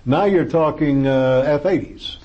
Now you're talking F-80s.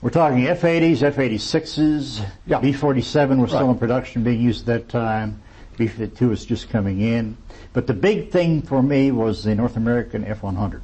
We're talking F-80s, F-86s, Yeah. B-47 was still Right. in production, being used at that time. B-52 was just coming in. But the big thing for me was the North American F-100.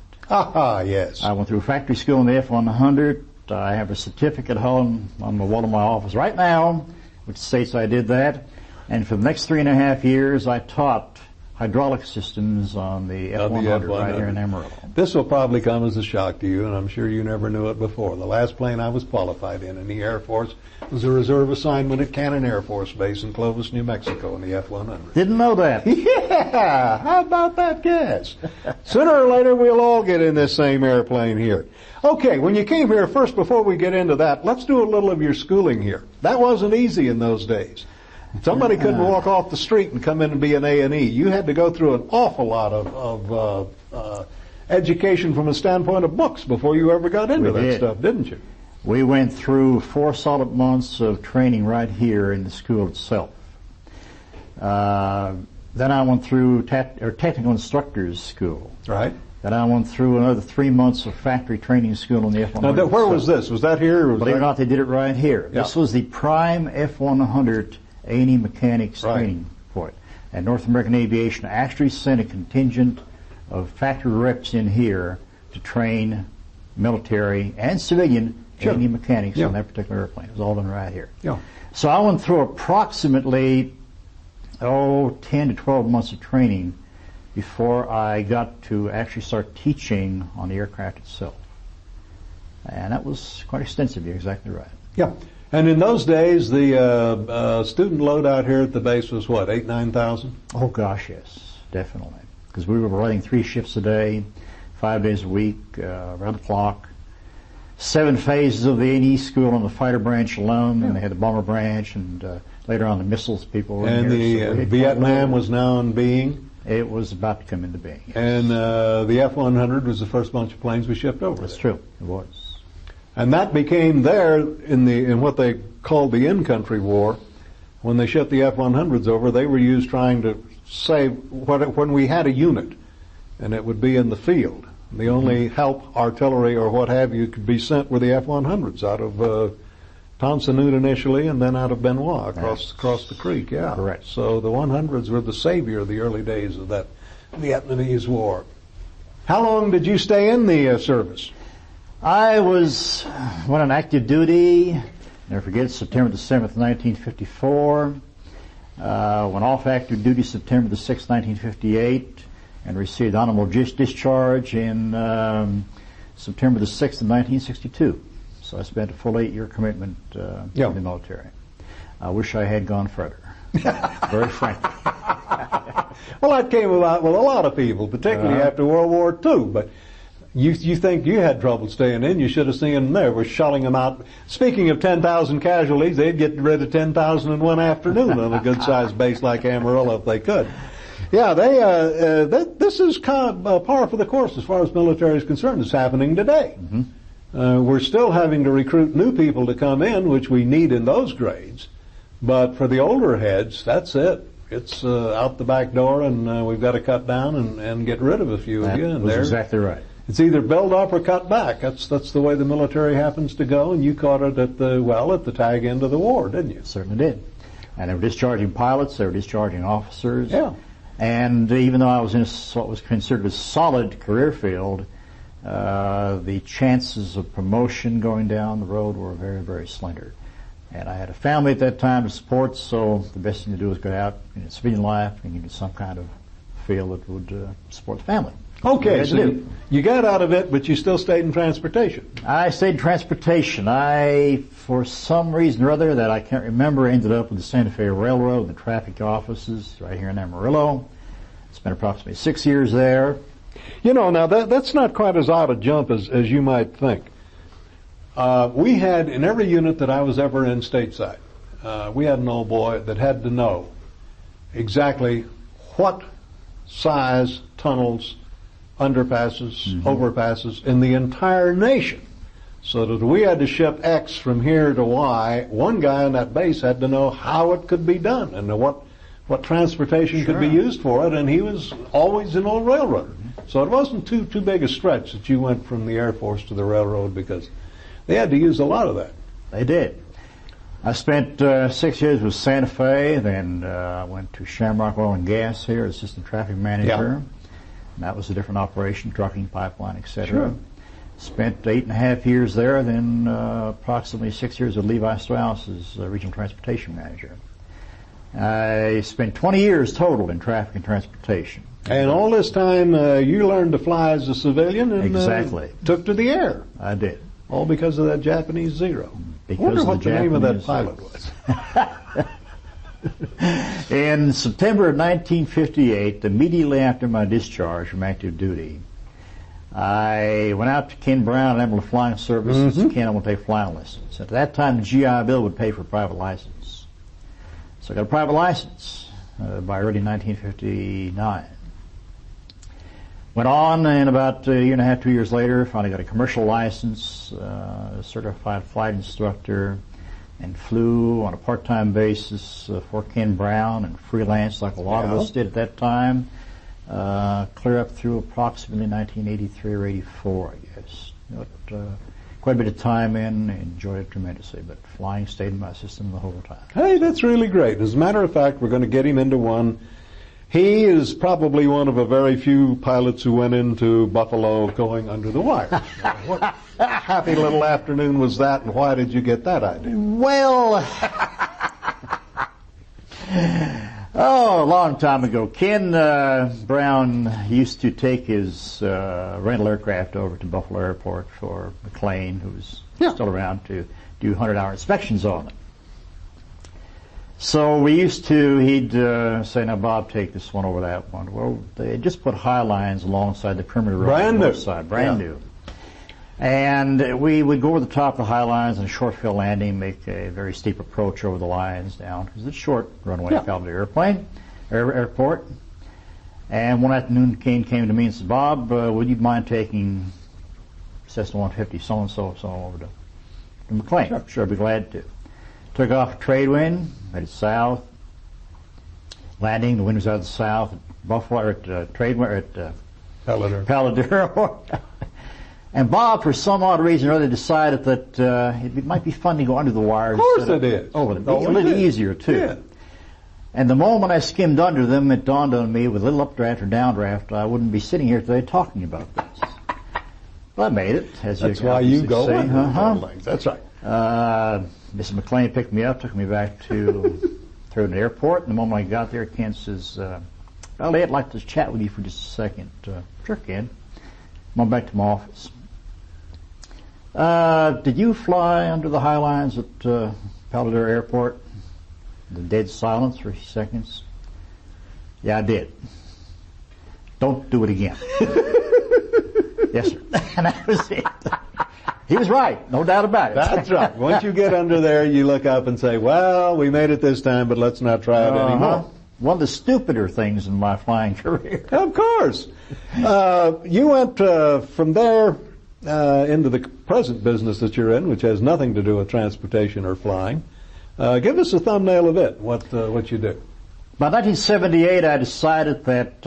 Yes. I went through factory school in the F-100. I have a certificate hung on the wall of my office right now, which states I did that. And for the next 3.5 years, I taught hydraulic systems on the F-100 right here in Amarillo. This will probably come as a shock to you, and I'm sure you never knew it before. The last plane I was qualified in the Air Force was a reserve assignment at Cannon Air Force Base in Clovis, New Mexico, in the F-100. Didn't know that. Yeah! How about that guess? Sooner or later, we'll all get in this same airplane here. Okay, when you came here, first, before we get into that, let's do a little of your schooling here. That wasn't easy in those days. Somebody couldn't walk off the street and come in and be an A&E. You had to go through an awful lot of education from a standpoint of books before you ever got into that stuff, didn't you? We went through 4 solid months of training right here in the school itself. Then I went through technical instructors school. Right. Then I went through another 3 months of factory training school on the F-100. Now, where was this? Was that here? Or was Believe it or not, they did it right here. Yeah. This was the prime F-100 A&E mechanics training for it. And North American Aviation actually sent a contingent of factory reps in here to train military and civilian A&E mechanics on that particular airplane. It was all done right here. Yeah. So I went through approximately 10 to 12 months of training before I got to actually start teaching on the aircraft itself. And that was quite extensive. You're exactly right. Yeah. And in those days, the student load out here at the base was what, 9,000? Oh gosh, yes, definitely. Because we were running 3 shifts a day, 5 days a week, around the clock. 7 phases of the A&E school on the fighter branch alone, and they had the bomber branch, and later on the missiles people were in here. And the Vietnam was now in being? It was about to come into being, yes. And the F-100 was the first bunch of planes we shipped over. That's true, it was. And that became there in what they called the in-country war. When they shipped the F-100s over, they were used trying to save when we had a unit, and it would be in the field. The only help, artillery or what have you, could be sent were the F-100s out of Tonsonhood initially, and then out of Benoit across the creek. Yeah, correct. So the 100s were the savior of the early days of that Vietnamese war. How long did you stay in the service? I went on active duty, never forget, September the 7th, 1954. Went off active duty September the 6th, 1958, and received honorable discharge in September the 6th of 1962. So I spent a full 8-year commitment in the military. I wish I had gone further, very frankly. Well, that came about with a lot of people, particularly after World War II, but you think you had trouble staying in, you should have seen them there. We're shelling them out. Speaking of 10,000 casualties, they'd get rid of 10,000 in one afternoon on a good-sized base like Amarillo if they could. Yeah, this is kind of par for the course as far as military is concerned. It's happening today. Mm-hmm. We're still having to recruit new people to come in, which we need in those grades. But for the older heads, that's it. It's out the back door, and we've got to cut down and get rid of a few of you. That was exactly right. It's either build up or cut back. That's the way the military happens to go, and you caught it at the tag end of the war, didn't you? Certainly did. And they were discharging pilots, they were discharging officers. Yeah. And even though I was in what was considered a solid career field, the chances of promotion going down the road were very, very slender. And I had a family at that time to support, so the best thing to do was get out in civilian life and get into some kind of field that would support the family. Okay, so you got out of it, but you still stayed in transportation. I stayed in transportation. I, for some reason or other that I can't remember, ended up with the Santa Fe Railroad and the traffic offices right here in Amarillo. Spent approximately 6 years there. You know, now that's not quite as odd a jump as you might think. We had, in every unit that I was ever in stateside, we had an old boy that had to know exactly what size tunnels, underpasses, overpasses in the entire nation. So that we had to ship X from here to Y, one guy on that base had to know how it could be done and what transportation could be used for it, and he was always an old railroader. So it wasn't too big a stretch that you went from the Air Force to the railroad, because they had to use a lot of that. They did. I spent 6 years with Santa Fe, then went to Shamrock Oil and Gas here as assistant traffic manager. Yeah. And that was a different operation, trucking, pipeline, etc. Sure. Spent 8.5 years there, then approximately 6 years with Levi Strauss as regional transportation manager. I spent 20 years total in traffic and transportation. And all this time, you learned to fly as a civilian and Exactly. Took to the air. I did. All because of that Japanese Zero. Because I wonder of what the the name of that Japanese pilot was. In September of 1958, immediately after my discharge from active duty, I went out to Ken Brown and Emerald Flying Services. Ken, I want to take flying lessons. At that time, the GI Bill would pay for a private license. So I got a private license by early 1959. Went on, and about a year and a half, 2 years later, finally got a commercial license, certified flight instructor, and flew on a part-time basis for Ken Brown and freelance like a lot of us did at that time, clear up through approximately 1983 or 84, I guess. But, quite a bit of time in, enjoyed it tremendously, but flying stayed in my system the whole time. Hey, that's really great. As a matter of fact, we're going to get him into one. He is probably one of a very few pilots who went into Buffalo going under the wire. What happy little afternoon was that, and why did you get that idea? Well, a long time ago, Ken Brown used to take his rental aircraft over to Buffalo Airport for McLean, who was still around, to do 100-hour inspections on it. So he'd say, now Bob, take this one over that one. Well, they had just put high lines alongside the perimeter road on the north side, brand new. And we would go over the top of the high lines on a short field landing, make a very steep approach over the lines down, because it's a short runway airport. And one afternoon, Kane came to me and said, Bob, would you mind taking Cessna 150 so-and-so over to McLean? Sure, I'd be glad to. Took off trade wind, headed south. Landing, the wind was out of the south at Buffalo, or at trade wind, at Paladuro. And Bob, for some odd reason or other, decided that it might be fun to go under the wires. Of course it is. Over them. A little easier, too. Yeah. And the moment I skimmed under them, it dawned on me, with a little updraft or downdraft, I wouldn't be sitting here today talking about this. Well, I made it, as That's you why you go see. That's right. Mrs. McLean picked me up, took me back to the airport, and the moment I got there, Ken says, well, I'd like to chat with you for just a second. Sure, Ken. I'm back to my office. Did you fly under the high lines at Paladuro Airport? The dead silence for a few seconds. Yeah, I did. Don't do it again. Yes, sir. And that was it. He was right, no doubt about it. That's right. Once you get under there, you look up and say, well, we made it this time, but let's not try it anymore. One of the stupider things in my flying career. Of course. You went from there into the present business that you're in, which has nothing to do with transportation or flying. Give us a thumbnail of it, what you do. By 1978, I decided that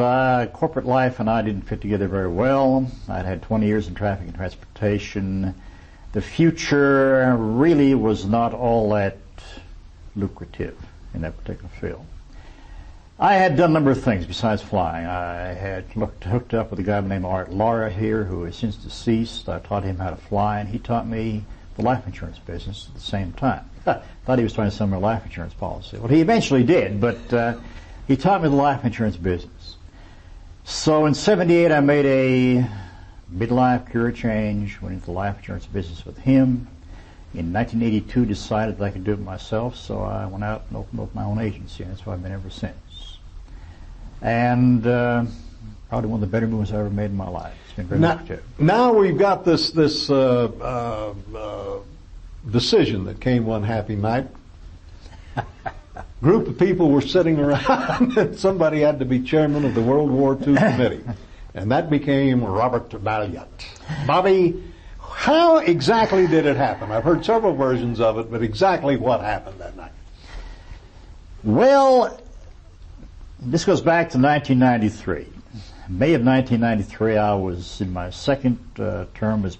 corporate life and I didn't fit together very well. I'd had 20 years in traffic and transportation. The future really was not all that lucrative in that particular field. I had done a number of things besides flying. I had hooked up with a guy named Art Lara here, who is since deceased. I taught him how to fly, and he taught me the life insurance business at the same time. Thought he was trying to sell me a life insurance policy. Well, he eventually did, but he taught me the life insurance business. So in 78, I made a midlife career change, went into the life insurance business with him. In 1982, decided that I could do it myself, so I went out and opened up my own agency, and that's what I've been ever since. And probably one of the better moves I ever made in my life. It's been very lucrative. Now we've got this decision that came one happy night. Group of people were sitting around, and somebody had to be chairman of the World War II committee, and that became Robert Valiant. Bobby, how exactly did it happen? I've heard several versions of it, but exactly what happened that night? Well, this goes back to 1993. May of 1993, I was in my second term as